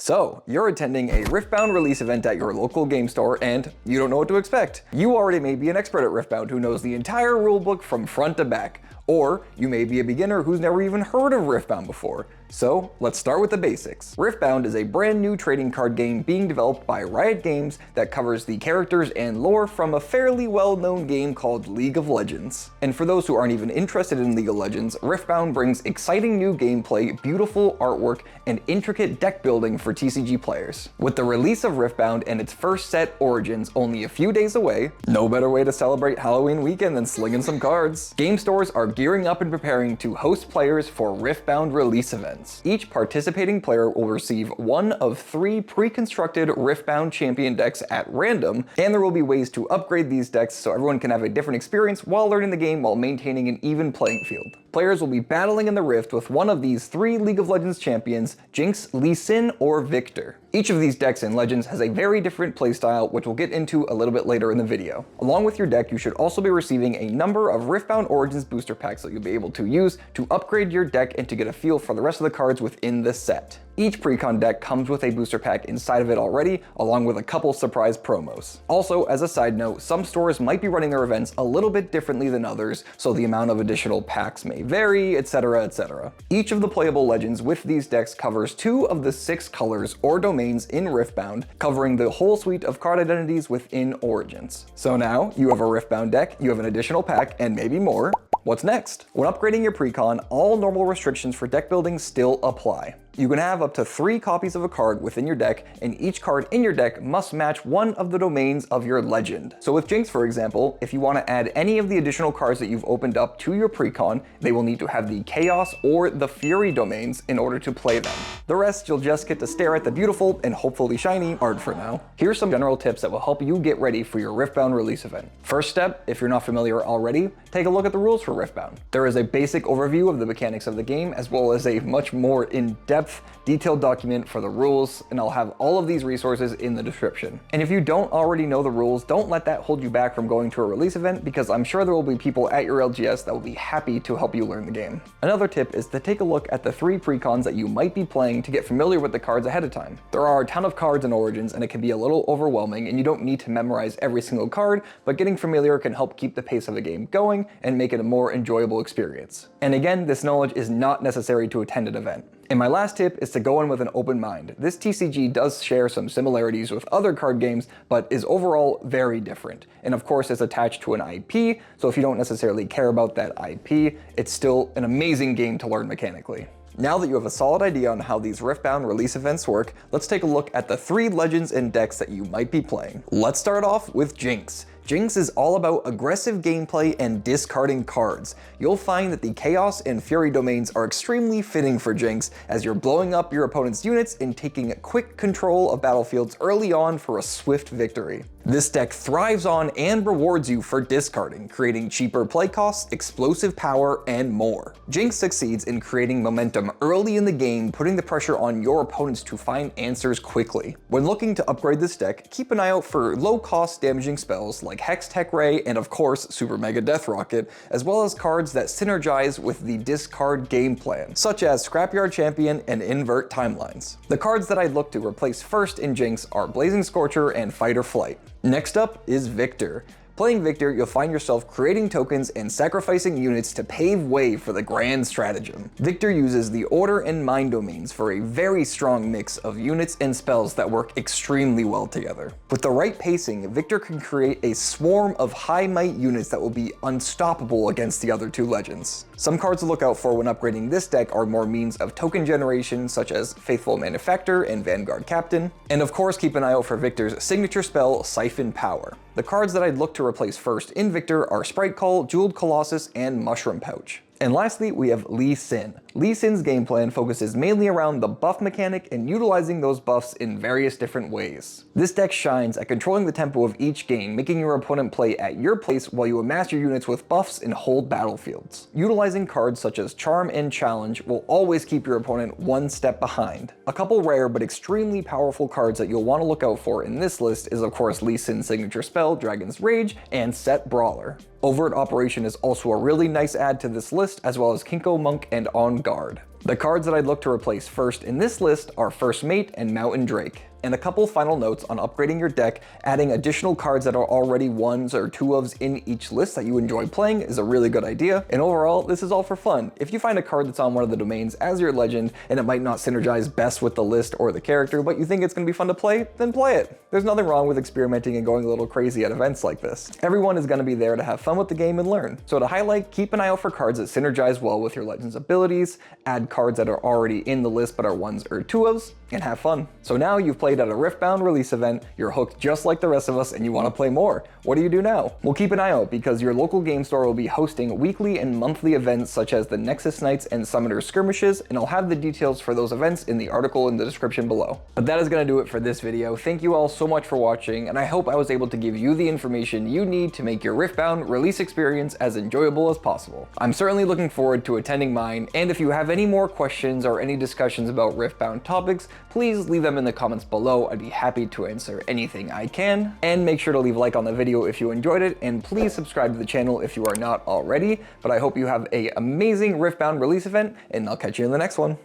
So, you're attending a Riftbound release event at your local game store and you don't know what to expect. You already may be an expert at Riftbound who knows the entire rulebook from front to back. Or you may be a beginner who's never even heard of Riftbound before. So let's start with the basics. Riftbound is a brand new trading card game being developed by Riot Games that covers the characters and lore from a fairly well-known game called League of Legends. And for those who aren't even interested in League of Legends, Riftbound brings exciting new gameplay, beautiful artwork, and intricate deck building for TCG players. With the release of Riftbound and its first set, Origins, only a few days away, no better way to celebrate Halloween weekend than slinging some cards. Game stores are gearing up and preparing to host players for Riftbound Release Event. Each participating player will receive one of 3 pre-constructed Riftbound champion decks at random, and there will be ways to upgrade these decks so everyone can have a different experience while learning the game while maintaining an even playing field. Players will be battling in the Rift with one of these 3 League of Legends champions, Jinx, Lee Sin, or Viktor. Each of these decks in Legends has a very different playstyle, which we'll get into a little bit later in the video. Along with your deck, you should also be receiving a number of Riftbound Origins booster packs that you'll be able to use to upgrade your deck and to get a feel for the rest of the cards within the set. Each Precon deck comes with a booster pack inside of it already, along with a couple surprise promos. Also, as a side note, some stores might be running their events a little bit differently than others, so the amount of additional packs may vary, etc, etc. Each of the playable legends with these decks covers 2 of the 6 colors or domains in Riftbound, covering the whole suite of card identities within Origins. So now, you have a Riftbound deck, you have an additional pack, and maybe more. What's next? When upgrading your Precon, all normal restrictions for deck building still apply. You can have up to 3 copies of a card within your deck, and each card in your deck must match one of the domains of your legend. So with Jinx, for example, if you want to add any of the additional cards that you've opened up to your Precon, they will need to have the Chaos or the Fury domains in order to play them. The rest, you'll just get to stare at the beautiful and hopefully shiny art for now. Here's some general tips that will help you get ready for your Riftbound release event. First step, if you're not familiar already, take a look at the rules for Riftbound. There is a basic overview of the mechanics of the game, as well as a much more in-depth, detailed document for the rules, and I'll have all of these resources in the description. And if you don't already know the rules, don't let that hold you back from going to a release event, because I'm sure there will be people at your LGS that will be happy to help you learn the game. Another tip is to take a look at the 3 Precons that you might be playing to get familiar with the cards ahead of time. There are a ton of cards in Origins, and it can be a little overwhelming, and you don't need to memorize every single card, but getting familiar can help keep the pace of the game going and make it a more enjoyable experience. And again, this knowledge is not necessary to attend an event. And my last tip is to go in with an open mind. This TCG does share some similarities with other card games, but is overall very different. And of course, it's attached to an IP, so if you don't necessarily care about that IP, it's still an amazing game to learn mechanically. Now that you have a solid idea on how these Riftbound release events work, let's take a look at the 3 legends and decks that you might be playing. Let's start off with Jinx. Jinx is all about aggressive gameplay and discarding cards. You'll find that the Chaos and Fury domains are extremely fitting for Jinx, as you're blowing up your opponent's units and taking quick control of battlefields early on for a swift victory. This deck thrives on and rewards you for discarding, creating cheaper play costs, explosive power, and more. Jinx succeeds in creating momentum early in the game, putting the pressure on your opponents to find answers quickly. When looking to upgrade this deck, keep an eye out for low-cost damaging spells like Hex Tech Ray and of course Super Mega Death Rocket, as well as cards that synergize with the discard game plan, such as Scrapyard Champion and Invert Timelines. The cards that I'd look to replace first in Jinx are Blazing Scorcher and Fight or Flight. Next up is Viktor. Playing Viktor, you'll find yourself creating tokens and sacrificing units to pave way for the grand stratagem. Viktor uses the Order and Mind domains for a very strong mix of units and spells that work extremely well together. With the right pacing, Viktor can create a swarm of high might units that will be unstoppable against the other 2 legends. Some cards to look out for when upgrading this deck are more means of token generation, such as Faithful Manufactor and Vanguard Captain. And of course, keep an eye out for Viktor's signature spell, Siphon Power. The cards that I'd look to replace first in Viktor are Sprite Call, Jeweled Colossus, and Mushroom Pouch. And lastly, we have Lee Sin. Lee Sin's game plan focuses mainly around the buff mechanic and utilizing those buffs in various different ways. This deck shines at controlling the tempo of each game, making your opponent play at your pace while you amass your units with buffs and hold battlefields. Utilizing cards such as Charm and Challenge will always keep your opponent one step behind. A couple rare but extremely powerful cards that you'll want to look out for in this list is of course Lee Sin's signature spell, Dragon's Rage, and Set Brawler. Overt Operation is also a really nice add to this list, as well as Kinko Monk and On Guard. The cards that I'd look to replace first in this list are First Mate and Mountain Drake. And a couple final notes on upgrading your deck. Adding additional cards that are already 1s or 2ofs in each list that you enjoy playing is a really good idea. And overall, this is all for fun. If you find a card that's on one of the domains as your legend and it might not synergize best with the list or the character, but you think it's going to be fun to play, then play it. There's nothing wrong with experimenting and going a little crazy at events like this. Everyone is going to be there to have fun with the game and learn. So to highlight, keep an eye out for cards that synergize well with your legend's abilities, add cards that are already in the list but are 1s or 2ofs, and have fun. So now you've played at a Riftbound release event, you're hooked just like the rest of us, and you want to play more. What do you do now? Well, keep an eye out because your local game store will be hosting weekly and monthly events such as the Nexus Nights and Summoner Skirmishes, and I'll have the details for those events in the article in the description below. But that is going to do it for this video. Thank you all so much for watching, and I hope I was able to give you the information you need to make your Riftbound release experience as enjoyable as possible. I'm certainly looking forward to attending mine, and if you have any more questions or any discussions about Riftbound topics, please leave them in the comments below. I'd be happy to answer anything I can. And make sure to leave a like on the video if you enjoyed it, and please subscribe to the channel if you are not already. But I hope you have an amazing Riftbound release event, and I'll catch you in the next one.